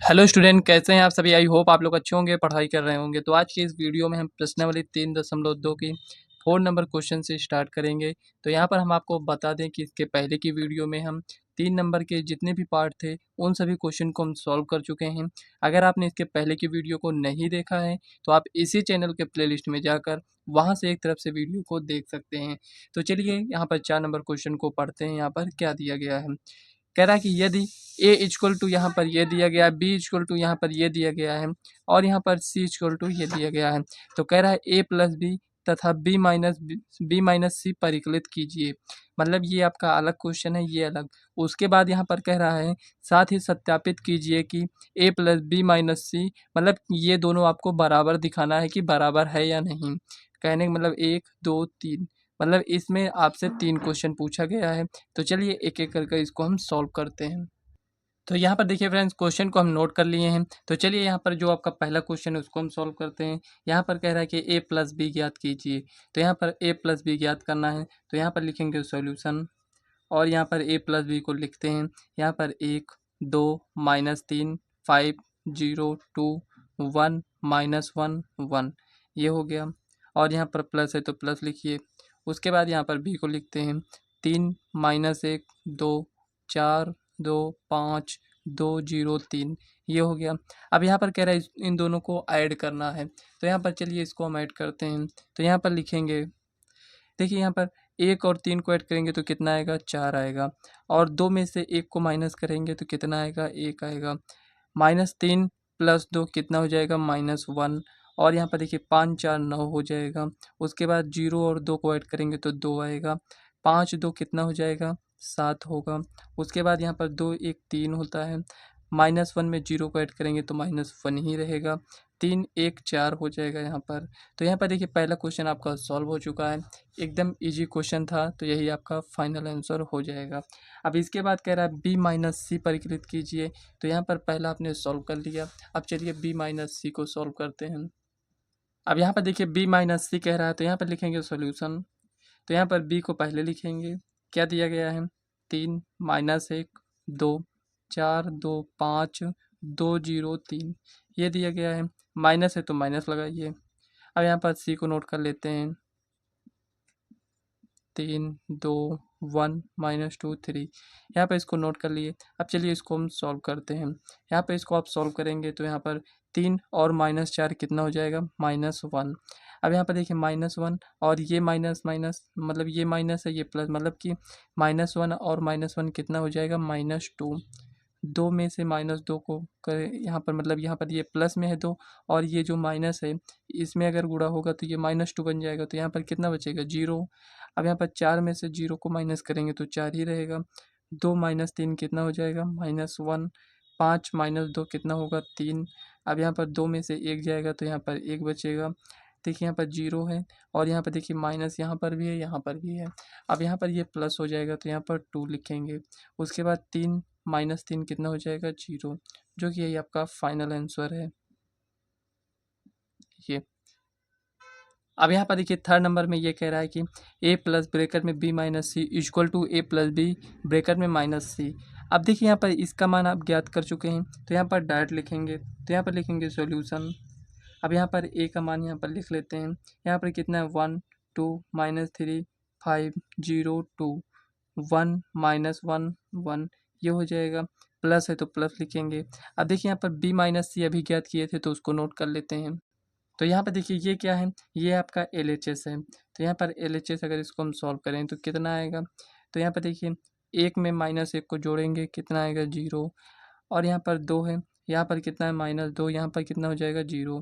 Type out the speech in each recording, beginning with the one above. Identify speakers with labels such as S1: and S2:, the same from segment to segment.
S1: Hello student, कैसे हैं आप सभी। आई होप आप लोग अच्छे होंगे, पढ़ाई कर रहे होंगे। तो आज की इस वीडियो में हम प्रश्नावली 3.2 की 4 नंबर क्वेश्चन से स्टार्ट करेंगे। तो यहाँ पर हम आपको बता दें कि इसके पहले की वीडियो में हम 3 नंबर के जितने भी पार्ट थे उन सभी क्वेश्चन को हम सॉल्व कर चुके हैं। अगर आपने इसके पहले की वीडियो को नहीं देखा है तो आप इसी चैनल के प्लेलिस्ट में जाकर वहाँ से एक तरफ से वीडियो को देख सकते हैं। तो चलिए यहाँ पर 4 नंबर क्वेश्चन को पढ़ते हैं। यहाँ पर क्या दिया गया है, कह रहा है कि यदि ए इक्वल टू यहाँ पर ये दिया गया है, बी इक्वल टू यहाँ पर ये दिया गया है और यहाँ पर सी इक्वल टू ये दिया गया है, तो कह रहा है ए प्लस बी तथा बी माइनस सी परिकलित कीजिए। मतलब ये आपका अलग क्वेश्चन है, ये अलग। उसके बाद यहाँ पर कह रहा है साथ ही सत्यापित कीजिए कि ए प्लस बी माइनस सी, मतलब ये दोनों आपको बराबर दिखाना है कि बराबर है या नहीं। कहने का मतलब 1 2 3, मतलब इसमें आपसे 3 क्वेश्चन पूछा गया है। तो चलिए एक एक करके इसको हम सॉल्व करते हैं। तो यहाँ पर देखिए फ्रेंड्स, क्वेश्चन को हम नोट कर लिए हैं। तो चलिए यहाँ पर जो आपका पहला क्वेश्चन है उसको हम सॉल्व करते हैं। यहाँ पर कह रहा है कि ए प्लस बी ज्ञात कीजिए। तो यहाँ पर ए प्लस बी ज्ञात करना है, तो यहाँ पर लिखेंगे सॉल्यूशन और यहाँ पर ए प्लस बी को लिखते हैं। यहाँ पर 1 2 -3 5 0 2 1 -1 1, ये हो गया। और यहाँ पर प्लस है तो प्लस लिखिए। उसके बाद यहाँ पर बी को लिखते हैं 3 -1 2 4 2 5 2 0 3, ये हो गया। अब यहाँ पर कह रहा है इन दोनों को ऐड करना है, तो यहाँ पर चलिए इसको हम ऐड करते हैं। तो यहाँ पर लिखेंगे, देखिए यहाँ पर 1 और 3 को ऐड करेंगे तो कितना आएगा, 4 आएगा। और 2 में से 1 को माइनस करेंगे तो कितना आएगा, 1 आएगा। -3 + 2 कितना हो जाएगा, -1। और यहाँ पर देखिए 5 4 9 हो जाएगा। उसके बाद 0 और 2 को ऐड करेंगे तो 2 आएगा। 5 2 कितना हो जाएगा, 7 होगा। उसके बाद यहाँ पर 2 1 3 होता है। -1 में 0 को ऐड करेंगे तो -1 ही रहेगा। 3 1 4 हो जाएगा यहाँ पर। तो यहाँ पर देखिए पहला क्वेश्चन आपका सॉल्व हो चुका है। एकदम ईजी क्वेश्चन था, तो यही आपका फाइनल आंसर हो जाएगा। अब इसके बाद कह रहा है बी माइनस सी परिकलित कीजिए। तो यहाँ पर पहला आपने सॉल्व कर लिया। अब चलिए बी माइनस सी को सॉल्व करते हैं। अब यहाँ पर देखिए बी माइनस सी कह रहा है, तो यहाँ पर लिखेंगे सॉल्यूशन। तो यहाँ पर बी को पहले लिखेंगे, क्या दिया गया है, 3 -1 2 4 2 5 2 0 3, ये दिया गया है। माइनस है तो माइनस लगाइए। अब यहाँ पर सी को नोट कर लेते हैं, 3 2 1 -2 3, यहाँ पर इसको नोट कर लिए। अब चलिए इसको हम सॉल्व करते हैं। यहाँ पर इसको आप सॉल्व करेंगे तो यहाँ पर 3 और -4 कितना हो जाएगा, -1। अब यहाँ पर देखिए -1 और ये माइनस माइनस, मतलब ये माइनस है ये प्लस, मतलब कि -1 और -1 कितना हो जाएगा, -2। 2 में से -2 को करें यहाँ पर, मतलब यहाँ पर ये प्लस में है 2 और ये जो माइनस है इसमें अगर गुणा होगा तो ये -2 बन जाएगा। तो यहाँ पर कितना बचेगा, 0। अब यहाँ पर 4 में से 0 को माइनस करेंगे तो 4 ही रहेगा। 2 -3 कितना हो जाएगा, -1। 5 -2 कितना होगा, 3। अब यहाँ पर 2 में से 1 जाएगा तो यहाँ पर 1 बचेगा। देखिए यहाँ पर 0 है और यहाँ पर देखिए माइनस यहाँ पर भी है, यहाँ पर भी है। अब यहाँ पर ये प्लस हो जाएगा तो यहाँ पर 2 लिखेंगे। उसके बाद 3 -3 कितना हो जाएगा, 0, जो कि यही आपका फाइनल आंसर है ये। अब यहाँ पर देखिए थर्ड नंबर में ये कह रहा है कि ए प्लस ब्रैकेट में B minus C equal to A plus B bracket में माइनस सी। अब देखिए यहाँ पर इसका मान आप ज्ञात कर चुके हैं, तो यहाँ पर डायरेक्ट लिखेंगे। तो यहाँ पर लिखेंगे सॉल्यूशन। अब यहाँ पर ए का मान यहाँ पर लिख लेते हैं। यहाँ पर कितना है, 1 2 -3 5 0 2 1 -1 1, ये हो जाएगा। प्लस है तो प्लस लिखेंगे। अब देखिए यहाँ पर बी माइनस सी अभी ज्ञात किए थे तो उसको नोट कर लेते हैं। तो यहाँ पे देखिए ये क्या है, ये आपका LHS है। तो यहाँ पर LHS अगर इसको हम सॉल्व करें तो कितना आएगा, तो यहाँ पर देखिए 1 में -1 को जोड़ेंगे कितना आएगा, 0। और यहाँ पर 2 है, यहाँ पर कितना है, -2, यहाँ पर कितना हो जाएगा, 0।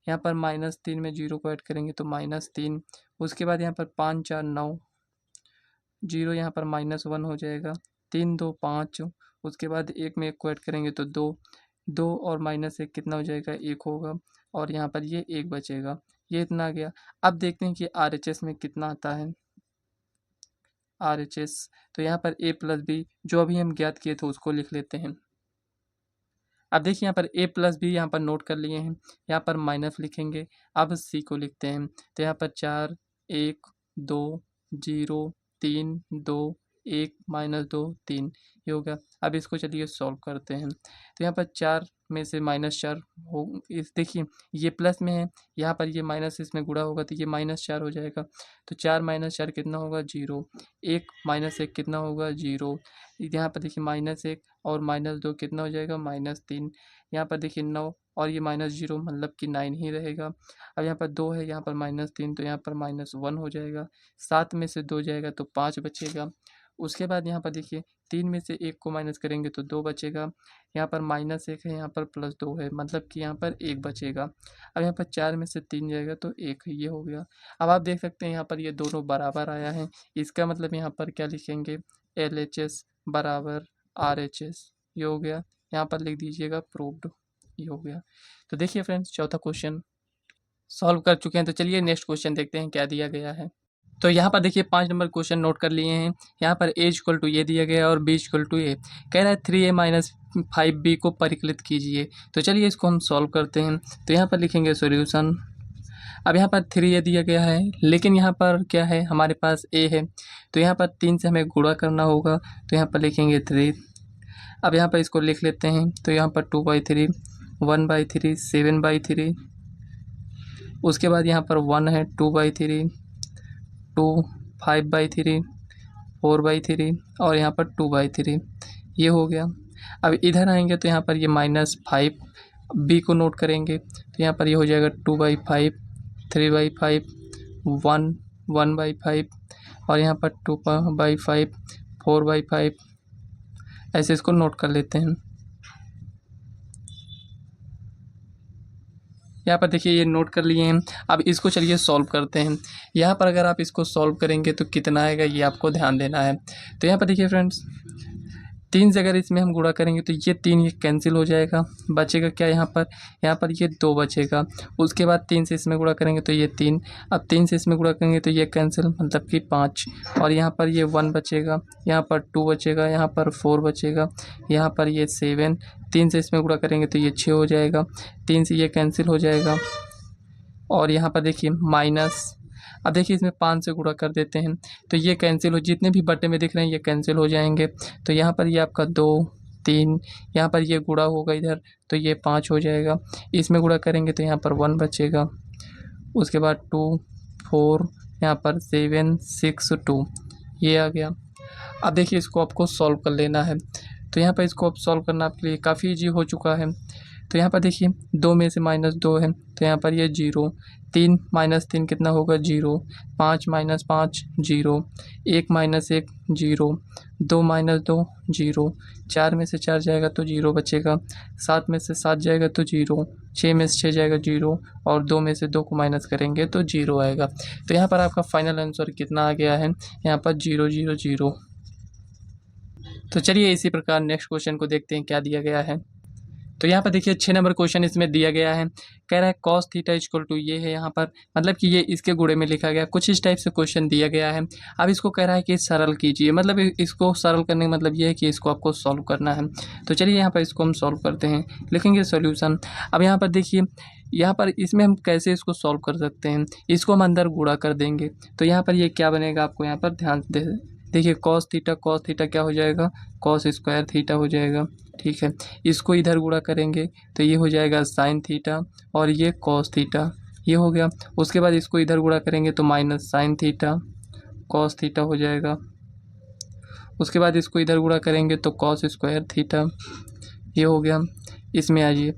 S1: यहाँ पर -3 में 0 को ऐड करेंगे तो -3। उसके बाद यहाँ पर 5 4 9, 0 यहाँ पर -1 हो जाएगा। 3 2 5, उसके बाद 1 में 1 को ऐड करेंगे तो 2। 2 और -1 कितना हो जाएगा, 1 होगा। और यहाँ पर ये 1 बचेगा। ये इतना आ गया। अब देखते हैं कि RHS में कितना आता है, RHS। तो यहाँ पर a प्लस बी जो अभी हम ज्ञात किए थे उसको लिख लेते हैं। अब देखिए यहाँ पर a प्लस बी यहाँ पर नोट कर लिए हैं। यहाँ पर माइनस लिखेंगे। अब c को लिखते हैं। तो यहाँ पर 4 1 2 0 3 2 1 माइनस 2 3, ये हो गया। अब इसको चलिए सॉल्व करते हैं। तो यहाँ पर 4 में से -4 हो, इस देखिए ये प्लस में है, यहाँ पर ये माइनस इसमें गुणा होगा तो ये -4 हो जाएगा। तो 4 - 4 कितना होगा 0, 1 - 1 कितना होगा 0, यहाँ पर देखिए -1 और -2 कितना हो जाएगा -3, यहाँ पर देखिए 9 और ये -0 मतलब कि 9 ही रहेगा। अब यहाँ पर 2 है, यहाँ पर -3 तो यहाँ पर -1 हो जाएगा। 7 में से 2 जाएगा तो 5 बचेगा। उसके बाद यहाँ पर देखिए 3 में से 1 को माइनस करेंगे तो 2 बचेगा। यहाँ पर -1 है, यहाँ पर +2 है, मतलब कि यहाँ पर 1 बचेगा। अब यहाँ पर 4 में से 3 जाएगा तो 1 है, ये हो गया। अब आप देख सकते हैं यहाँ पर ये दोनों बराबर आया है, इसका मतलब यहाँ पर क्या लिखेंगे, LHS बराबर RHS, ये हो गया। यहाँ पर लिख दीजिएगा प्रूव्ड, ये हो गया। तो देखिए फ्रेंड्स, चौथा क्वेश्चन सॉल्व कर चुके हैं। तो चलिए नेक्स्ट क्वेश्चन देखते हैं क्या दिया गया है। तो यहाँ पर देखिए 5 नंबर क्वेश्चन नोट कर लिए हैं। यहाँ पर a इक्वल टू ये दिया गया है और b इक्वल टू ए, कह रहा है 3a - 5b को परिकलित कीजिए। तो चलिए इसको हम सॉल्व करते हैं। तो यहाँ पर लिखेंगे सॉल्यूशन। अब यहाँ पर 3a दिया गया है, लेकिन यहाँ पर क्या है, हमारे पास a है, तो यहाँ पर 3 से हमें गुणा करना होगा। तो यहाँ पर लिखेंगे 3। अब यहाँ पर इसको लिख लेते हैं। तो यहाँ पर 2/3, 1/3, 7/3, उसके बाद यहाँ पर 1 है, 2/3, 2, 5/3, 4/3 और यहाँ पर 2/3, ये हो गया। अब इधर आएंगे तो यहाँ पर ये -5 b को नोट करेंगे। तो यहाँ पर ये हो जाएगा 2/5, 3/5, 1, 1/5 और यहाँ पर 2/5, 4/5, ऐसे इसको नोट कर लेते हैं। यहाँ पर देखिए ये नोट कर लिए हैं। अब इसको चलिए सॉल्व करते हैं। यहाँ पर अगर आप इसको सॉल्व करेंगे तो कितना आएगा ये आपको ध्यान देना है। तो यहाँ पर देखिए फ्रेंड्स, 3 से अगर इसमें हम गुणा करेंगे तो ये 3 ये कैंसिल हो जाएगा, बचेगा क्या यहाँ पर ये 2 बचेगा। उसके बाद 3 से इसमें गुणा करेंगे तो ये 3, अब 3 से इसमें गुणा करेंगे तो ये कैंसिल, मतलब कि 5 और यहाँ पर ये 1 बचेगा, यहाँ पर 2 बचेगा, यहाँ पर 4 बचेगा, यहाँ पर ये 7, 3 से इसमें गुणा करेंगे तो ये 6 हो जाएगा, 3 से ये कैंसिल हो जाएगा और यहाँ पर देखिए माइनस, अब देखिए इसमें 5 से गुणा कर देते हैं तो ये कैंसिल हो, जितने भी बटे में दिख रहे हैं ये कैंसिल हो जाएंगे। तो यहाँ पर ये आपका 2, 3, यहाँ पर ये गुणा होगा इधर तो ये 5 हो जाएगा, इसमें गुणा करेंगे तो यहाँ पर 1 बचेगा, उसके बाद 2, 4, यहाँ पर 7, 6, 2, ये आ गया। अब देखिए इसको आपको सॉल्व कर लेना है। तो यहाँ पर इसको अब सॉल्व करना आपके लिए काफ़ी ईजी हो चुका है। तो यहाँ पर देखिए 2 में से -2 है तो यहाँ पर ये 0, 3 - 3 कितना होगा 0, 5 - 5 0, 1 - 1 0, 2 - 2 0, 4 में से 4 जाएगा तो 0 बचेगा, 7 में से 7 जाएगा तो 0, 6 में से 6 जाएगा 0 और 2 में से 2 को माइनस करेंगे तो 0 आएगा। तो यहाँ पर आपका फाइनल आंसर कितना आ गया है, यहाँ पर 0 0 0। तो चलिए इसी प्रकार नेक्स्ट क्वेश्चन को देखते हैं क्या दिया गया है। तो यहाँ पर देखिए 6 नंबर क्वेश्चन इसमें दिया गया है, कह रहा है cos थीटा इक्वल टू ये है, यहाँ पर मतलब कि ये इसके गुणे में लिखा गया, कुछ इस टाइप से क्वेश्चन दिया गया है। अब इसको कह रहा है कि सरल कीजिए, मतलब इसको सरल करने का मतलब ये है कि इसको आपको सॉल्व करना है। तो चलिए यहाँ पर इसको हम सॉल्व करते हैं, लिखेंगे सोल्यूशन। अब यहाँ पर देखिए, यहाँ पर इसमें हम कैसे इसको सॉल्व कर सकते हैं, इसको हम अंदर गुणा कर देंगे। तो यहाँ पर ये क्या बनेगा, आपको यहाँ पर ध्यान दे देखिए, cos थीटा क्या हो जाएगा, cos स्क्वायर थीटा हो जाएगा, ठीक है। इसको इधर गुणा करेंगे तो ये हो जाएगा sin थीटा और ये cos थीटा, ये हो गया। उसके बाद इसको इधर गुणा करेंगे तो minus sin theta cos theta हो जाएगा। उसके बाद इसको इधर गुणा करेंगे तो cos स्क्वायर थीटा, ये हो गया। इसमें आइए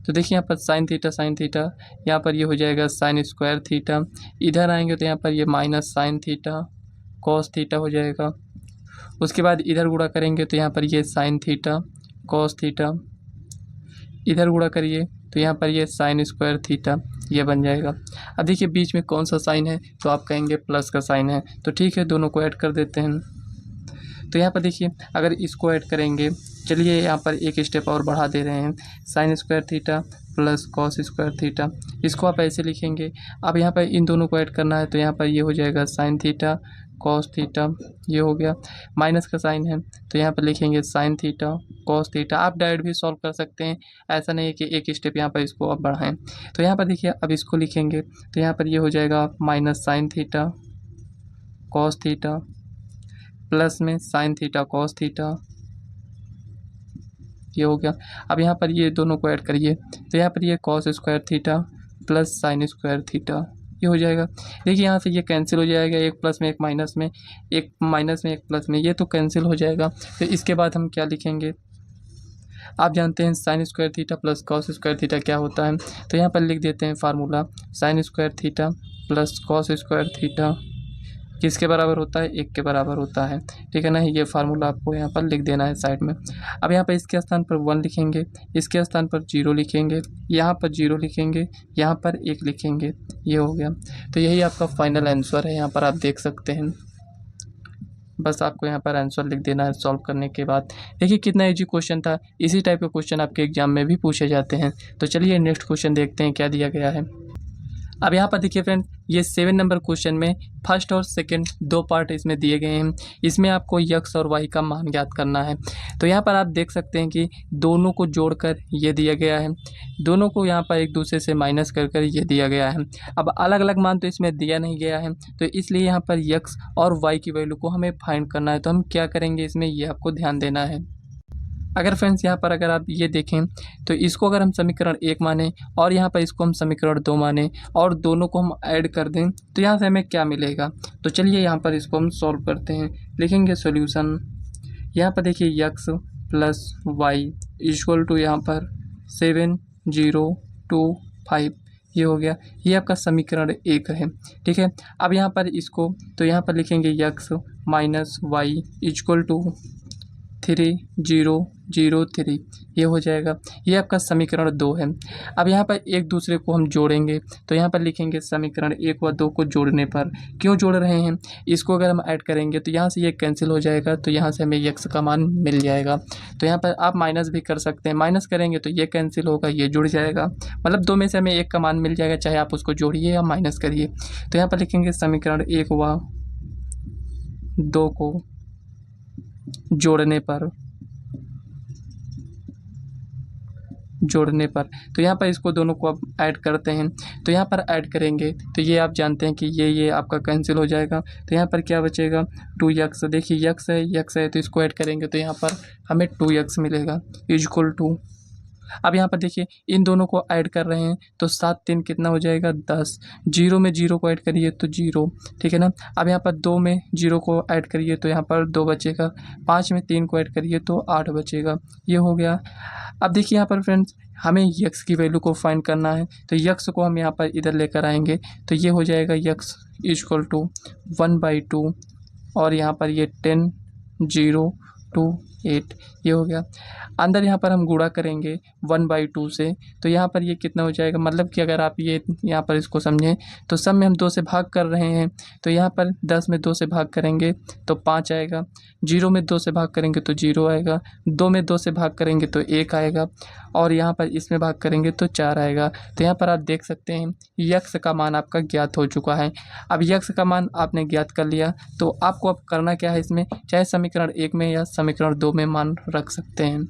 S1: तो देखिए यहाँ पर sin थीटा, यहाँ पर ये हो जाएगा sin स्क्वायर थीटा, इधर आएंगे तो यहाँ पर ये minus sin theta cos theta हो जाएगा। उसके बाद इधर गुणा करेंगे तो यहाँ पर ये sin थीटा cos थीटा, इधर गुणा करिए तो यहाँ पर ये sin स्क्वायर थीटा, ये बन जाएगा। अब देखिए बीच में कौन सा साइन है, तो आप कहेंगे प्लस का साइन है, तो ठीक है दोनों को ऐड कर देते हैं। तो यहाँ पर देखिए अगर इसको ऐड करेंगे, चलिए यहाँ पर एक स्टेप और बढ़ा दे रहे हैं, sin square theta plus cos square theta, इसको आप ऐसे लिखेंगे। अब यहाँ पर इन दोनों को ऐड करना है तो यहाँ पर ये हो जाएगा sin थीटा cos थीटा, ये हो गया। माइनस का साइन है तो यहाँ पर लिखेंगे sin थीटा cos थीटा। आप डायरेक्ट भी सॉल्व कर सकते हैं, ऐसा नहीं है कि एक स्टेप यहाँ पर इसको आप बढ़ाएं। तो यहाँ पर देखिए अब इसको लिखेंगे तो यहाँ पर ये हो जाएगा minus sin theta cos theta, plus में साइन थीटा कॉस थीटा, ये हो गया। अब यहाँ पर ये दोनों को ऐड करिए तो यहाँ पर ये cos square theta plus sine square theta, ये हो जाएगा। देखिए यहाँ से ये कैंसिल हो जाएगा, एक प्लस में एक माइनस में, एक माइनस में एक प्लस में, ये तो कैंसिल हो जाएगा। तो इसके बाद हम क्या लिखेंगे, आप जानते हैं sine square theta plus cos square theta क्या होता है। तो यहाँ पर लिख देते हैं formula, sine square theta plus cos square theta किसके बराबर होता है, 1 के बराबर होता है, ठीक है ना। ये फार्मूला आपको यहाँ पर लिख देना है साइड में। अब यहाँ पर इसके स्थान पर 1 लिखेंगे, इसके स्थान पर 0 लिखेंगे, यहाँ पर 0 लिखेंगे, यहाँ पर 1 लिखेंगे, ये हो गया। तो यही आपका फाइनल आंसर है, यहाँ पर आप देख सकते हैं। बस आपको यहाँ पर आंसर लिख देना है सॉल्व करने के बाद। देखिए कितना इजी क्वेश्चन था, इसी टाइप के क्वेश्चन आपके एग्जाम में भी पूछे जाते हैं। तो चलिए नेक्स्ट क्वेश्चन देखते हैं क्या दिया गया है। अब यहाँ पर देखिए फ्रेंड्स, ये 7 नंबर क्वेश्चन में फर्स्ट और सेकंड 2 पार्ट इसमें दिए गए हैं। इसमें आपको यक्स और वाई का मान ज्ञात करना है। तो यहाँ पर आप देख सकते हैं कि दोनों को जोड़कर ये दिया गया है, दोनों को यहाँ पर एक दूसरे से माइनस कर कर ये दिया गया है। अब अलग अलग मान तो इसमें दिया नहीं गया है, तो इसलिए यहाँ पर यक्स और वाई की वैल्यू को हमें फाइंड करना है। तो हम क्या करेंगे इसमें, ये आपको ध्यान देना है। अगर फ्रेंड्स यहाँ पर अगर आप ये देखें तो इसको अगर हम समीकरण 1 माने और यहाँ पर इसको हम समीकरण 2 माने और दोनों को हम ऐड कर दें तो यहाँ से हमें क्या मिलेगा। तो चलिए यहाँ पर इसको हम सॉल्व करते हैं। लिखेंगे सॉल्यूशन, यहाँ पर देखिए X plus Y equal to यहाँ पर 7025, ये हो गया। ये आपका समीकरण 1 है, ठीक है। अब यहाँ पर इसको तो यहाँ पर लिखेंगे X minus Y equal to 3003, ये हो जाएगा। ये आपका समीकरण 2 है। अब यहाँ पर एक दूसरे को हम जोड़ेंगे तो यहाँ पर लिखेंगे समीकरण 1 व 2 को जोड़ने पर, क्यों जोड़ रहे हैं, इसको अगर हम ऐड करेंगे तो यहाँ से ये कैंसिल हो जाएगा, तो यहाँ से हमें यक्स का मान मिल जाएगा। तो यहाँ पर आप माइनस भी कर सकते हैं, माइनस करेंगे तो ये कैंसिल होगा, ये जुड़ जाएगा, मतलब 2 में से हमें 1 का मान मिल जाएगा, चाहे आप उसको जोड़िए या माइनस करिए। तो यहाँ पर लिखेंगे समीकरण 1 व 2 को जोड़ने पर तो यहाँ पर इसको दोनों को अब ऐड करते हैं। तो यहाँ पर ऐड करेंगे तो ये आप जानते हैं कि ये आपका कैंसिल हो जाएगा। तो यहाँ पर क्या बचेगा, 2x। देखिए यक्स है तो इसको ऐड करेंगे तो यहाँ पर हमें 2x मिलेगा इक्वल टू। अब यहाँ पर देखिए इन दोनों को ऐड कर रहे हैं तो 7 3 कितना हो जाएगा 10, 0 में 0 को ऐड करिए तो 0, ठीक है ना। अब यहाँ पर 2 में 0 को ऐड करिए तो यहाँ पर 2 बचेगा, 5 में 3 को ऐड करिए तो 8 बचेगा, ये हो गया। अब देखिए यहाँ पर फ्रेंड्स हमें यक्स की वैल्यू को फाइंड करना है, तो यक्स को हम यहाँ पर इधर लेकर आएंगे तो ये हो जाएगा यक्स इक्वल टू 1/2 और यहाँ पर ये 10 0 2 8, ये हो गया। अंदर यहाँ पर हम गुणा करेंगे 1/2 से तो यहाँ पर ये कितना हो जाएगा, मतलब कि अगर आप ये यहाँ पर इसको समझें तो सब में हम 2 से भाग कर रहे हैं तो यहाँ पर 10 में 2 से भाग करेंगे तो 5 आएगा, 0 में 2 से भाग करेंगे तो 0 आएगा, 2 में 2 से भाग करेंगे तो 1 आएगा और यहाँ पर इसमें भाग करेंगे तो 4 आएगा। तो यहाँ पर आप देख सकते हैं यक्स का मान आपका ज्ञात हो चुका है। अब यक्स का मान आपने ज्ञात कर लिया तो आपको अब करना क्या है, इसमें चाहे समीकरण 1 में या समीकरण 2 में मान रख सकते हैं।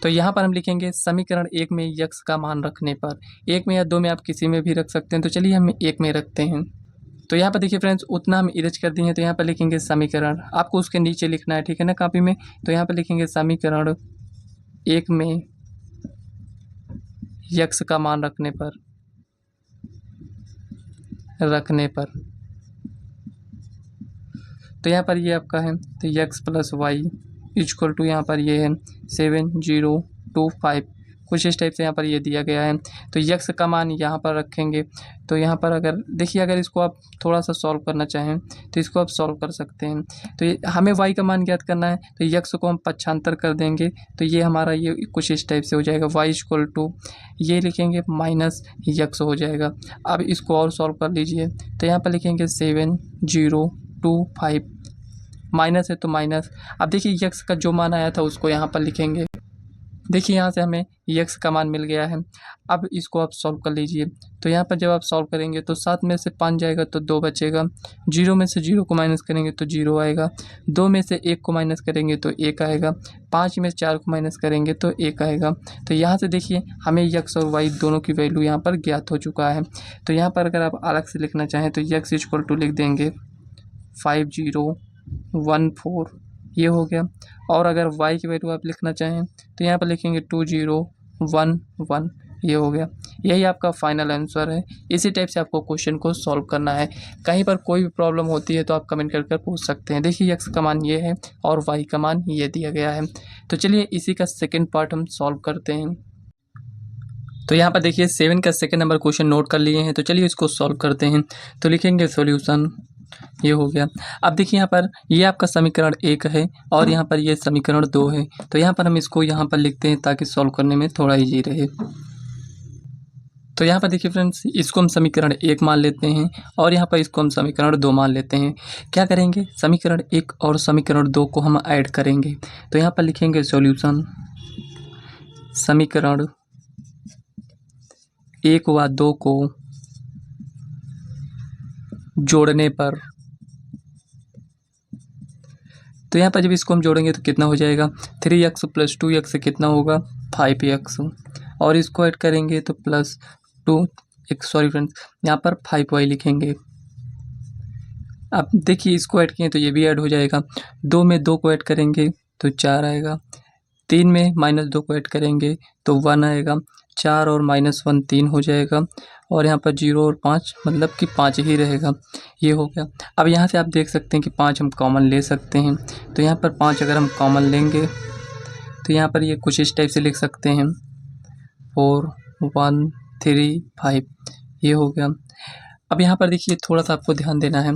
S1: तो यहाँ पर हम लिखेंगे समीकरण 1 में यक्स का मान रखने पर, 1 में या 2 में आप किसी में भी रख सकते हैं। तो चलिए हम 1 में रखते हैं। तो यहाँ पर देखिए फ्रेंड्स उतना हम इरेज कर दिए हैं तो यहाँ पर लिखेंगे समीकरण, आपको उसके नीचे लिखना है, ठीक है ना, कॉपी में। तो यहाँ पर लिखेंगे समीकरण 1 में यक्स का मान रखने पर तो यहाँ पर ये आपका है तो X plus Y equal to यहाँ पर ये है 7025, कुछ इस टाइप से यहाँ पर ये दिया गया है। तो यक्स का मान यहाँ पर रखेंगे तो यहाँ पर अगर देखिए अगर इसको आप थोड़ा सा सॉल्व करना चाहें तो इसको आप सॉल्व कर सकते हैं। तो हमें वाई का मान ज्ञात करना है तो यक्स को हम पक्षांतर कर देंगे तो ये हमारा ये कुछ इस टाइप से हो जाएगा, वाई इक्वल टू ये लिखेंगे माइनस यक्स हो जाएगा। अब इसको और सॉल्व कर लीजिए तो यहाँ पर लिखेंगे 7025, माइनस है तो माइनस। अब देखिए यक्स का जो मान आया था उसको यहाँ पर लिखेंगे, देखिए यहाँ से हमें यक्स का मान मिल गया है। अब इसको आप सॉल्व कर लीजिए तो यहाँ पर जब आप सॉल्व करेंगे तो 7 में से 5 जाएगा तो 2 बचेगा, 0 में से 0 को माइनस करेंगे तो 0 आएगा, 2 में से 1 को माइनस करेंगे तो 1 आएगा, 5 में से 4 को माइनस करेंगे तो 1 आएगा। तो यहाँ से देखिए हमें यक्स और वाई दोनों की वैल्यू यहाँ पर ज्ञात हो चुका है। तो यहाँ पर अगर आप अलग से लिखना चाहें तो यक्स इक्वल टू लिख देंगे 50 14 ये हो गया। और अगर y की वैल्यू आप लिखना चाहें तो यहाँ पर लिखेंगे 2011 ये हो गया। यही आपका फाइनल आंसर है। इसी टाइप से आपको क्वेश्चन को सॉल्व करना है। कहीं पर कोई भी प्रॉब्लम होती है तो आप कमेंट कर पूछ सकते हैं। देखिए x का मान ये है और y का मान ये दिया गया है। तो चलिए इसी का सेकेंड पार्ट हम सॉल्व करते हैं। तो यहाँ पर देखिए 7 का सेकेंड नंबर क्वेश्चन नोट कर लिए हैं। तो चलिए इसको सॉल्व करते हैं। तो लिखेंगे सॉल्यूशन ये हो गया। अब देखिए यहाँ पर ये आपका समीकरण 1 है और यहाँ पर ये समीकरण 2 है। तो यहाँ पर हम इसको यहाँ पर लिखते हैं ताकि सॉल्व करने में थोड़ा ईजी रहे। तो यहाँ पर देखिए फ्रेंड्स, इसको हम समीकरण 1 मान लेते हैं और यहाँ पर इसको हम समीकरण 2 मान लेते हैं। क्या करेंगे, समीकरण 1 और समीकरण 2 को हम ऐड करेंगे। तो यहाँ पर लिखेंगे सॉल्यूशन समीकरण 1 व 2 को जोड़ने पर। तो यहाँ पर जब इसको हम जोड़ेंगे तो कितना हो जाएगा, 3x + 2x से कितना होगा 5x और इसको ऐड करेंगे तो +2x, सॉरी फ्रेंड्स यहाँ पर 5y लिखेंगे। अब देखिए इसको ऐड किए तो ये भी ऐड हो जाएगा। 2 में 2 को ऐड करेंगे तो 4 आएगा। 3 में -2 को ऐड करेंगे तो 1 आएगा। 4 और -1 3 हो जाएगा और यहाँ पर 0 और 5 मतलब कि 5 ही रहेगा। ये हो गया। अब यहाँ से आप देख सकते हैं कि 5 हम कॉमन ले सकते हैं। तो यहाँ पर 5 अगर हम कॉमन लेंगे तो यहाँ पर ये कुछ इस टाइप से लिख सकते हैं 4 1 3 5 ये हो गया। अब यहाँ पर देखिए थोड़ा सा आपको ध्यान देना है,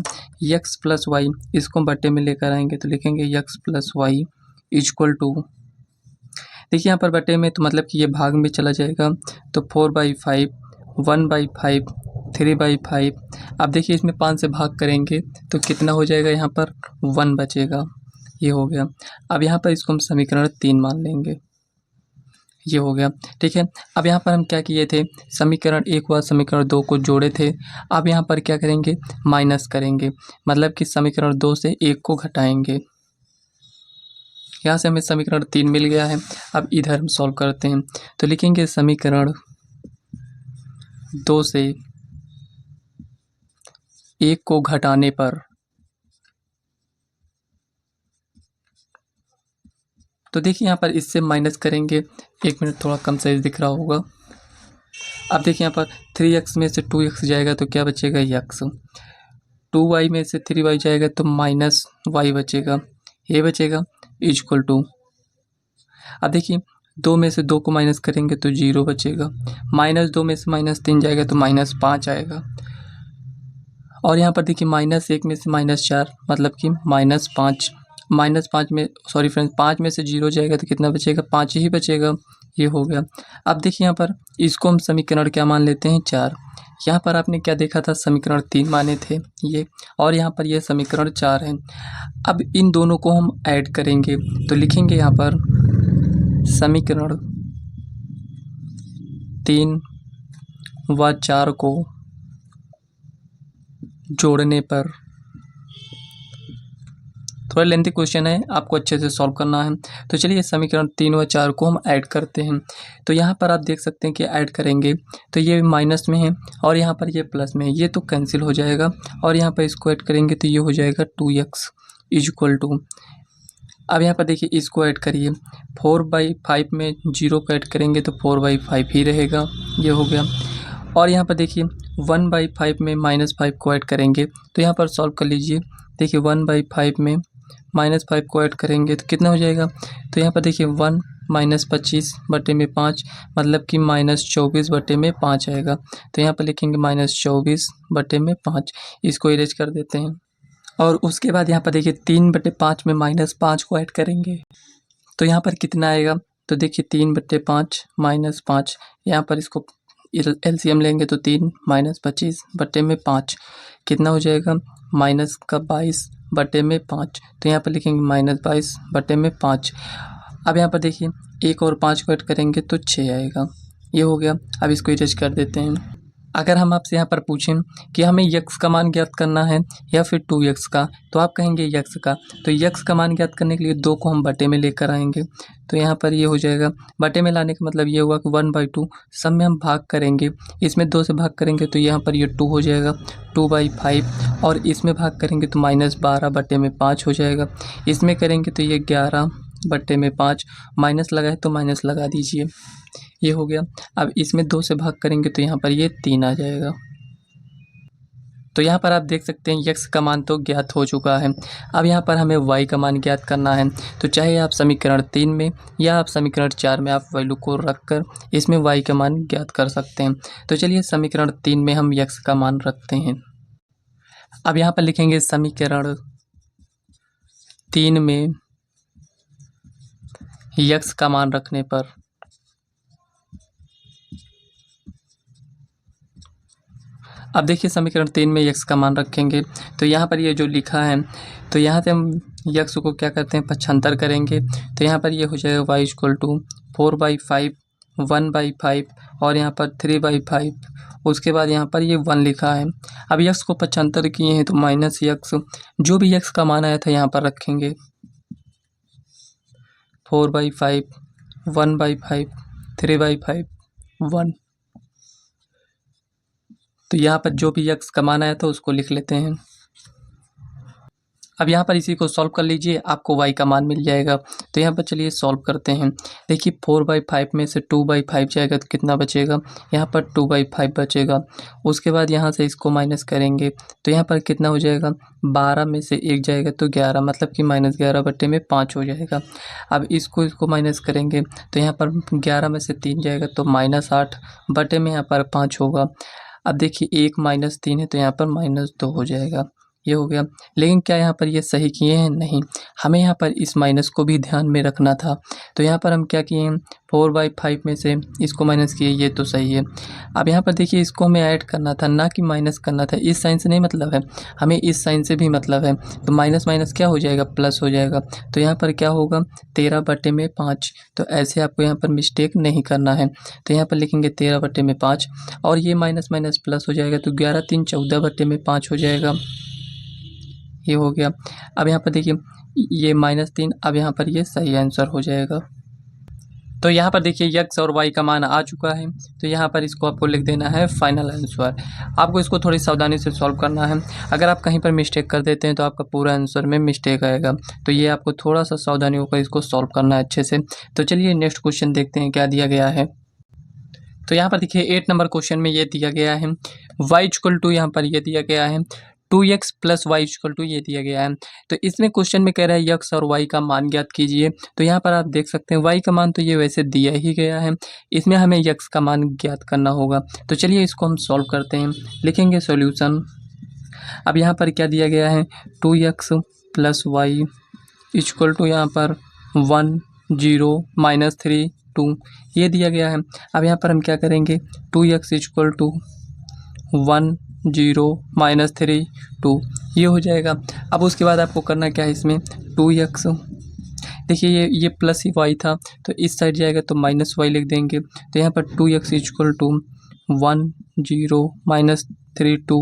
S1: x + y इसको हम बट्टे में लेकर आएंगे तो लिखेंगे x + y = देखिए यहाँ पर बटे में तो मतलब कि ये भाग में चला जाएगा तो 4/5 1/5 3/5। अब देखिए इसमें 5 से भाग करेंगे तो कितना हो जाएगा, यहाँ पर 1 बचेगा। ये हो गया। अब यहाँ पर इसको हम समीकरण 3 मान लेंगे। ये हो गया, ठीक है। अब यहाँ पर हम क्या किए थे, समीकरण 1 व समीकरण 2 को जोड़े थे। अब यहाँ पर क्या करेंगे, माइनस करेंगे, मतलब कि समीकरण 2 से 1 को घटाएंगे। यहाँ से हमें समीकरण 3 मिल गया है। अब इधर हम सॉल्व करते हैं तो लिखेंगे समीकरण 2 से 1 को घटाने पर। तो देखिए यहाँ पर इससे माइनस करेंगे, 1 मिनट थोड़ा कम साइज दिख रहा होगा। अब देखिए यहाँ पर 3x में से 2x जाएगा तो क्या बचेगा x, 2y में से 3y जाएगा तो -y बचेगा, ये बचेगा =। अब देखिए 2 में से 2 को माइनस करेंगे तो 0 बचेगा, -2 में से -3 जाएगा तो -5 आएगा। और यहाँ पर देखिए -1 में से -4 मतलब कि -5, -5 में सॉरी फ्रेंड्स 5 में से 0 जाएगा तो कितना बचेगा, 5 ही बचेगा। ये हो गया। अब देखिए यहाँ पर इसको हम समीकरण क्या मान लेते हैं, 4। यहाँ पर आपने क्या देखा था, समीकरण 3 माने थे ये, और यहाँ पर ये समीकरण 4 है। अब इन दोनों को हम ऐड करेंगे तो लिखेंगे यहाँ पर समीकरण 3 व 4 को जोड़ने पर। थोड़ा लेंथी क्वेश्चन है, आपको अच्छे से सॉल्व करना है। तो चलिए समीकरण 3 व 4 को हम ऐड करते हैं। तो यहाँ पर आप देख सकते हैं कि ऐड करेंगे तो ये माइनस में है और यहाँ पर ये प्लस में है, ये तो कैंसिल हो जाएगा और यहाँ पर इसको ऐड करेंगे तो ये हो जाएगा 2x =। अब यहाँ पर देखिए इसको ऐड करिए, 4/5 में 0 को ऐड करेंगे तो 4/5 ही रहेगा। ये हो गया। और यहाँ पर देखिए 1/5 में -5 को ऐड करेंगे तो यहाँ पर सॉल्व कर लीजिए। देखिए 1/5 में -5 को ऐड करेंगे तो कितना हो जाएगा, तो यहाँ पर देखिए 1 -25/5 मतलब कि -24/5 आएगा। तो यहाँ पर लिखेंगे -24/5, इसको इरेज कर देते हैं। और उसके बाद यहाँ पर देखिए 3/5 में -5 को ऐड करेंगे तो यहाँ पर कितना आएगा, तो देखिए 3/5 -5, यहाँ पर इसको एलसीएम लेंगे तो 3 -25/5 कितना हो जाएगा, -22/5। तो यहाँ पर लिखेंगे -22/5। अब यहाँ पर देखिए 1 और 5 को ऐड करेंगे तो 6 आएगा। ये हो गया। अब इसको इरेज कर देते हैं। अगर हम आपसे यहाँ पर पूछें कि हमें यक्स का मान ज्ञात करना है या फिर 2x का, तो आप कहेंगे यक्स का। तो यक्स का मान ज्ञात करने के लिए 2 को हम बटे में लेकर आएंगे, तो यहाँ पर ये हो जाएगा। बटे में लाने का मतलब ये हुआ कि 1/2 सब में हम भाग करेंगे, इसमें 2 से भाग करेंगे तो यहाँ पर ये 2 हो जाएगा 2/5, और इसमें भाग करेंगे तो -12/5 हो जाएगा। इसमें करेंगे तो ये 11/5, माइनस लगा है तो माइनस लगा दीजिए, ये हो गया। अब इसमें 2 से भाग करेंगे तो यहाँ पर ये 3 आ जाएगा। तो यहाँ पर आप देख सकते हैं यक्स का मान तो ज्ञात हो चुका है। अब यहाँ पर हमें वाई का मान ज्ञात करना है, तो चाहे आप समीकरण 3 में या आप समीकरण 4 में आप वैल्यू को रखकर इसमें वाई का मान ज्ञात कर सकते हैं। तो चलिए समीकरण 3 में हम यक्स का मान रखते हैं। अब यहाँ पर लिखेंगे समीकरण 3 में यक्स का मान रखने पर अब देखिए समीकरण 3 में यक्स का मान रखेंगे तो यहाँ पर ये जो लिखा है, तो यहाँ से हम यक्स को क्या करते हैं, पक्षांतर करेंगे। तो यहाँ पर ये हो जाएगा y = 4/5, 1/5 और यहाँ पर 3/5। उसके बाद यहाँ पर ये 1 लिखा है। अब यक्स को पक्षांतर किए हैं तो माइनस यक्स, जो भी यक्स का मान आया था यहाँ पर रखेंगे। 4/5, 1/5, 3/5, 1। तो यहाँ पर जो भी यक्स का मान आया था उसको लिख लेते हैं। अब यहाँ पर इसी को सॉल्व कर लीजिए, आपको y का मान मिल जाएगा। तो यहाँ पर चलिए सॉल्व करते हैं। देखिए 4/5 में से 2/5 जाएगा तो कितना बचेगा, यहाँ पर 2/5 बचेगा। उसके बाद यहाँ से इसको माइनस करेंगे तो यहाँ पर कितना हो जाएगा, 12 में से 1 जाएगा तो 11, मतलब कि -11/5 हो जाएगा। अब इसको माइनस करेंगे तो यहाँ पर 11 में से 3 जाएगा तो -8 में यहाँ पर 5 होगा। अब देखिए 1 - 3 है तो यहाँ पर -2 हो जाएगा, ये हो गया। लेकिन क्या यहाँ पर ये सही किए हैं, नहीं, हमें यहाँ पर इस माइनस को भी ध्यान में रखना था। तो यहाँ पर हम क्या किए हैं, 4/5 में से इसको माइनस किए, ये तो सही है। अब यहाँ पर देखिए इसको हमें ऐड करना था, ना कि माइनस करना था। इस साइन से नहीं मतलब है, हमें इस साइन से भी मतलब है। तो माइनस माइनस क्या हो जाएगा, प्लस हो जाएगा। तो यहाँ पर क्या होगा, 13/5। तो ऐसे आपको यहाँ पर मिस्टेक नहीं करना है। तो यहाँ पर लिखेंगे 13/5 और ये माइनस माइनस प्लस हो जाएगा तो 11 3 14/5 हो जाएगा, ये हो गया। अब यहाँ पर देखिए ये -3, अब यहाँ पर ये सही आंसर हो जाएगा। तो यहाँ पर देखिए यक्स और वाई का मान आ चुका है, तो यहाँ पर इसको आपको लिख देना है फाइनल आंसर। आपको इसको थोड़ी सावधानी से सॉल्व करना है। अगर आप कहीं पर मिस्टेक कर देते हैं तो आपका पूरा आंसर में मिस्टेक आएगा, तो ये आपको थोड़ा सा सावधानी होकर इसको सॉल्व करना है अच्छे से। तो चलिए नेक्स्ट क्वेश्चन देखते हैं क्या दिया गया है। तो यहाँ पर देखिए 8 नंबर क्वेश्चन में ये दिया गया है y = यहाँ पर ये दिया गया है 2x + y = ये दिया गया है। तो इसमें क्वेश्चन में कह रहा है यक्स और y का मान ज्ञात कीजिए। तो यहाँ पर आप देख सकते हैं y का मान तो ये वैसे दिया ही गया है, इसमें हमें यक्स का मान ज्ञात करना होगा। तो चलिए इसको हम सॉल्व करते हैं, लिखेंगे सॉल्यूशन। अब यहाँ पर क्या दिया गया है, 2x + y = यहाँ पर 1 0 -3 2, ये दिया गया है। अब यहाँ पर हम क्या करेंगे, 2x = 1 0 -3 2, ये हो जाएगा। अब उसके बाद आपको करना क्या है, इसमें 2x, देखिए ये प्लस ही y था तो इस साइड जाएगा तो -y लिख देंगे। तो यहाँ पर 2x = 1 0 -3 2,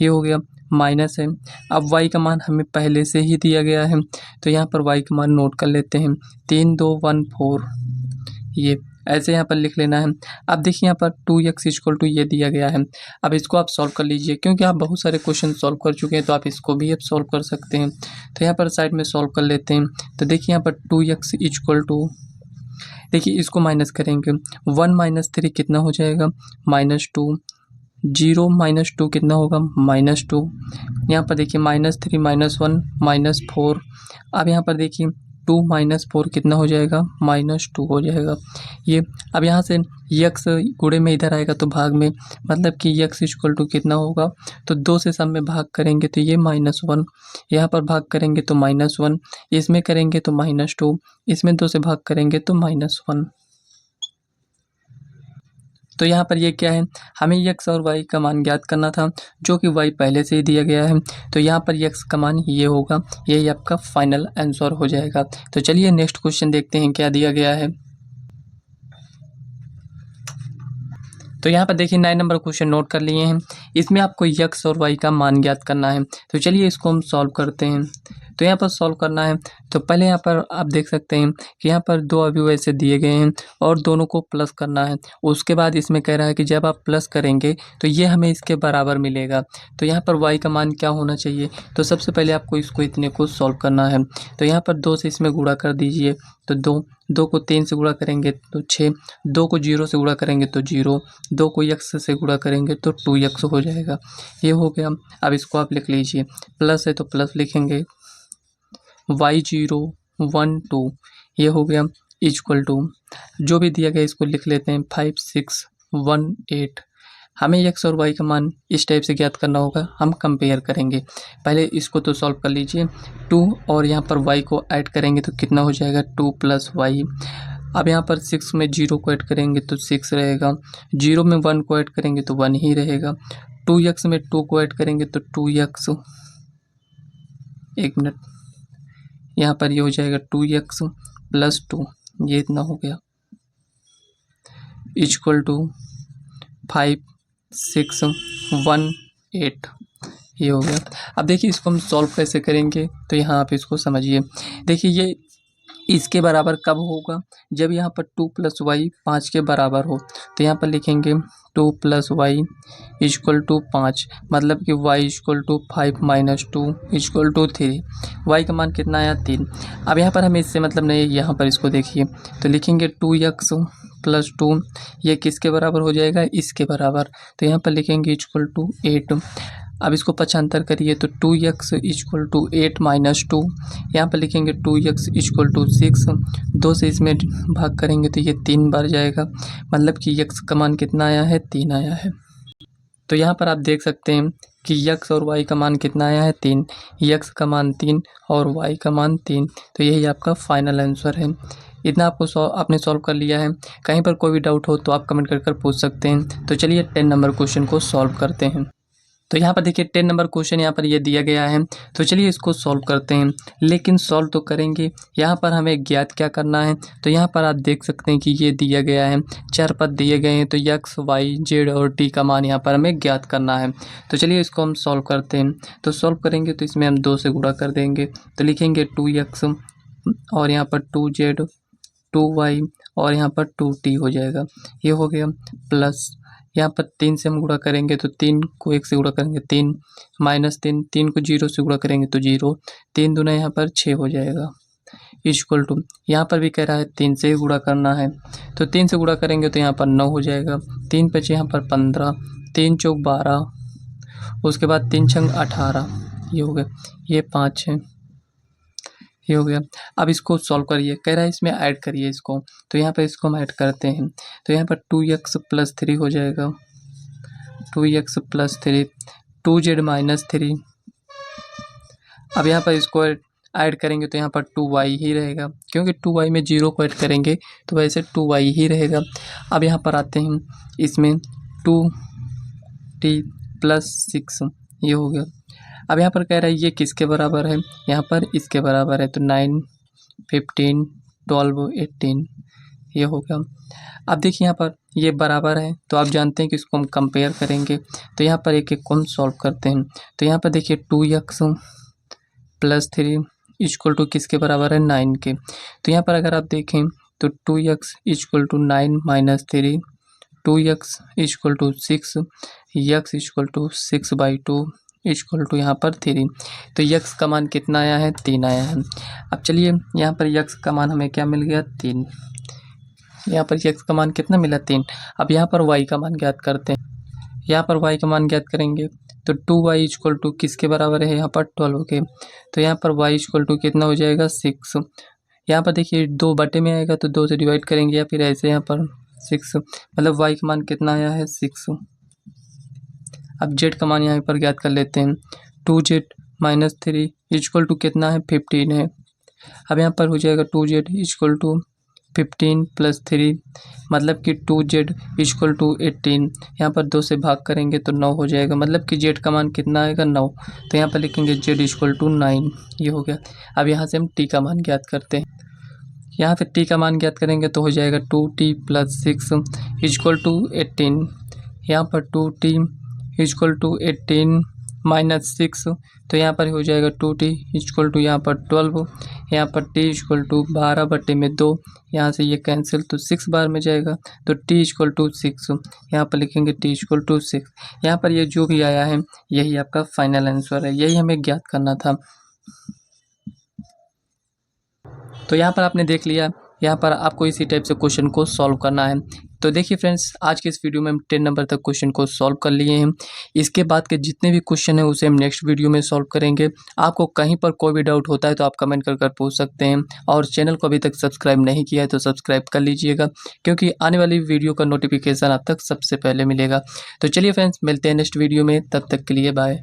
S1: ये हो गया, माइनस है। अब y का मान हमें पहले से ही दिया गया है, तो यहाँ पर y का मान नोट कर लेते हैं, 3 2 1 4, ये ऐसे यहाँ पर लिख लेना है। अब देखिए यहाँ पर 2x = ये दिया गया है। अब इसको आप सॉल्व कर लीजिए, क्योंकि आप बहुत सारे क्वेश्चन सॉल्व कर चुके हैं तो आप इसको भी अब सॉल्व कर सकते हैं। तो यहाँ पर साइड में सॉल्व कर लेते हैं। तो देखिए यहाँ पर 2x = देखिए इसको माइनस करेंगे, 1 - 3 कितना हो जाएगा, -2, 0 - 2 कितना होगा, -2। यहाँ पर देखिए -3 -1 -4। अब यहाँ पर देखिए 2 - 4 कितना हो जाएगा, -2 हो जाएगा ये। अब यहाँ से यक्स गुणे में इधर आएगा तो भाग में, मतलब कि यक्स = कितना होगा, तो 2 से सब में भाग करेंगे तो ये -1, यहाँ पर भाग करेंगे तो -1, इसमें करेंगे तो -2, इसमें 2 से भाग करेंगे तो -1। तो यहाँ पर ये क्या है, हमें यक्स और वाई का मान ज्ञात करना था, जो कि वाई पहले से ही दिया गया है। तो यहाँ पर यक्स का मान ये होगा, यही आपका फाइनल आंसर हो जाएगा। तो चलिए नेक्स्ट क्वेश्चन देखते हैं क्या दिया गया है। तो यहाँ पर देखिए 9 नंबर क्वेश्चन नोट कर लिए हैं। इसमें आपको x और y का मान ज्ञात करना है। तो चलिए इसको हम सॉल्व करते हैं। तो यहाँ पर सॉल्व करना है तो पहले यहाँ पर आप देख सकते हैं कि यहाँ पर दो अवयव ऐसे दिए गए हैं और दोनों को प्लस करना है। उसके बाद इसमें कह रहा है कि जब आप प्लस करेंगे तो ये हमें इसके बराबर मिलेगा। तो यहाँ पर y का मान क्या होना चाहिए? तो सबसे पहले आपको इसको इतने को सॉल्व करना है। तो यहाँ पर 2 से इसमें गुणा कर दीजिए तो 2 को 3 से गुणा करेंगे तो 6, 2 को 0 से गुणा करेंगे तो 0, 2 को x से गुणा करेंगे तो 2x हो जाएगा। ये हो गया। अब इसको आप लिख लीजिए, प्लस है तो प्लस लिखेंगे, y0 1 2 ये हो गया, इक्वल टू जो भी दिया गया इसको लिख लेते हैं 5 6 1 8। हमें x और y का मान इस टाइप से ज्ञात करना होगा। हम कंपेयर करेंगे। पहले इसको तो सॉल्व कर लीजिए। 2 और यहाँ पर y को ऐड करेंगे तो कितना हो जाएगा 2 + y। अब यहाँ पर 6 में 0 को ऐड करेंगे तो 6 रहेगा, 0 में 1 को ऐड करेंगे तो 1 ही रहेगा, 2x में 2 को ऐड करेंगे तो 2x, एक मिनट, यहाँ पर ये हो जाएगा 2x + 2, ये इतना हो गया, इक्वल टू 5 6 1 8 ये हो गया। अब देखिए इसको हम सॉल्व कैसे करेंगे तो यहाँ आप इसको समझिए। देखिए ये इसके बराबर कब होगा? जब यहाँ पर 2 + y 5 के बराबर हो। तो यहाँ पर लिखेंगे 2 + y = 5, मतलब कि y = 5 - 2 = 3। y का मान कितना आया 3। अब यहाँ पर हमें इससे मतलब नहीं, यहाँ पर इसको देखिए तो लिखेंगे 2x + 2, ये किसके बराबर हो जाएगा? इसके बराबर। तो यहाँ पर लिखेंगे = 8। अब इसको पक्षांतर करिए तो 2x = 8 - 2, यहाँ पर लिखेंगे 2x = 6, 2 से इसमें भाग करेंगे तो ये 3 बार जाएगा, मतलब कि x का मान कितना आया है 3 आया है। तो यहाँ पर आप देख सकते हैं कि x और y का मान कितना आया है 3, x का मान 3 और y का मान 3। तो यही आपका फाइनल आंसर है। इतना आपने सॉल्व कर लिया है। कहीं पर कोई भी डाउट हो तो आप कमेंट कर पूछ सकते हैं। तो चलिए 10 नंबर क्वेश्चन को सॉल्व करते हैं। तो यहाँ पर देखिए 10 नंबर क्वेश्चन यहाँ पर ये दिया गया है। तो चलिए इसको सॉल्व करते हैं, लेकिन सॉल्व तो करेंगे, यहाँ पर हमें ज्ञात क्या करना है। तो यहाँ पर आप देख सकते हैं कि ये दिया गया है, 4 पद दिए गए हैं। तो x y z और t का मान यहाँ पर हमें ज्ञात करना है। तो चलिए इसको हम सॉल्व करते हैं। तो सॉल्व करेंगे तो इसमें हम 2 से गुणा कर देंगे तो लिखेंगे 2x और यहाँ पर 2z 2y और यहाँ पर 2t हो जाएगा। ये हो गया, प्लस यहाँ पर 3 से हम गुणा करेंगे तो 3 को 1 से गुणा करेंगे 3, -3, 3 को 0 से गुणा करेंगे तो 0, 3 दूना यहाँ पर 6 हो जाएगा, इक्वल टू यहाँ पर भी कह रहा है 3 से ही गुणा करना है। तो 3 से गुणा करेंगे तो यहाँ पर 9 हो जाएगा, 3 × 5 यहाँ पर 15, 3 × 4 12, उसके बाद 3 × 6 18, ये हो गया, ये 5 है, ये हो गया। अब इसको सॉल्व करिए, कह रहा है इसमें ऐड करिए इसको। तो यहाँ पर इसको हम ऐड करते हैं। तो यहाँ पर 2x + 3 हो जाएगा, 2x + 3, 2z - 3। अब यहाँ पर इसको ऐड करेंगे तो यहाँ पर 2y ही रहेगा, क्योंकि 2y में 0 को ऐड करेंगे तो वैसे 2y ही रहेगा। अब यहाँ पर आते हैं, इसमें 2t + 6 ये हो गया। अब यहाँ पर कह रहा है ये किसके बराबर है? यहाँ पर इसके बराबर है। तो 9 15 12 18 ये हो गया। अब देखिए यहाँ पर ये बराबर है तो आप जानते हैं कि इसको हम कंपेयर करेंगे। तो यहाँ पर एक एक को हम सॉल्व करते हैं। तो यहाँ पर देखिए 2x + 3 = किसके बराबर है? 9 के। तो यहाँ पर अगर आप देखें तो 2x = 9 - 3, 2x = 6, x = 6/2 = यहाँ पर 3। तो x का मान कितना आया है? 3 आया है। अब चलिए यहाँ पर x का मान हमें क्या मिल गया? 3। यहाँ पर x का मान कितना मिला? 3। अब यहाँ पर y का मान ज्ञात करते हैं। यहाँ पर y का मान ज्ञात करेंगे तो 2y = किसके बराबर है? यहाँ पर 12 के। तो यहाँ पर y = कितना हो जाएगा? 6। यहाँ पर देखिए 2 बटे में आएगा तो 2 से डिवाइड करेंगे या फिर ऐसे यहाँ पर 6, मतलब y का मान कितना आया है? 6। अब z का मान यहाँ पर ज्ञात कर लेते हैं। 2z - 3 = कितना है? 15 है। अब यहाँ पर हो जाएगा 2z = 15 + 3, मतलब कि 2z = 18। यहाँ पर 2 से भाग करेंगे तो 9 हो जाएगा, मतलब कि z का मान कितना आएगा? 9। तो यहाँ पर लिखेंगे z = 9, ये हो गया। अब यहाँ से हम t का मान ज्ञात करते हैं। यहाँ पे t का मान ज्ञात करेंगे तो हो जाएगा 2t + 6 = 18। यहाँ पर 2t इक्वल टू 18 माइनस 6, तो यहाँ पर हो जाएगा 2t इक्वल टू यहाँ पर 12, यहाँ पर t इक्वल टू 12/2, यहाँ से ये कैंसिल तो 6 बार में जाएगा, तो t इक्वल टू 6, यहाँ पर लिखेंगे t इक्वल टू 6। यहाँ पर ये जो भी आया है यही आपका फाइनल आंसर है, यही हमें ज्ञात करना था। तो यहाँ पर आपने देख लिया, यहाँ पर आपको इसी टाइप से क्वेश्चन को सॉल्व करना है। तो देखिए फ्रेंड्स, आज के इस वीडियो में हम 10 नंबर तक क्वेश्चन को सॉल्व कर लिए हैं। इसके बाद के जितने भी क्वेश्चन हैं उसे हम नेक्स्ट वीडियो में सॉल्व करेंगे। आपको कहीं पर कोई भी डाउट होता है तो आप कमेंट कर पूछ सकते हैं, और चैनल को अभी तक सब्सक्राइब नहीं किया है तो सब्सक्राइब कर लीजिएगा, क्योंकि आने वाली वीडियो का नोटिफिकेशन आप तक सबसे पहले मिलेगा। तो चलिए फ्रेंड्स, मिलते हैं नेक्स्ट वीडियो में, तब तक के लिए बाय।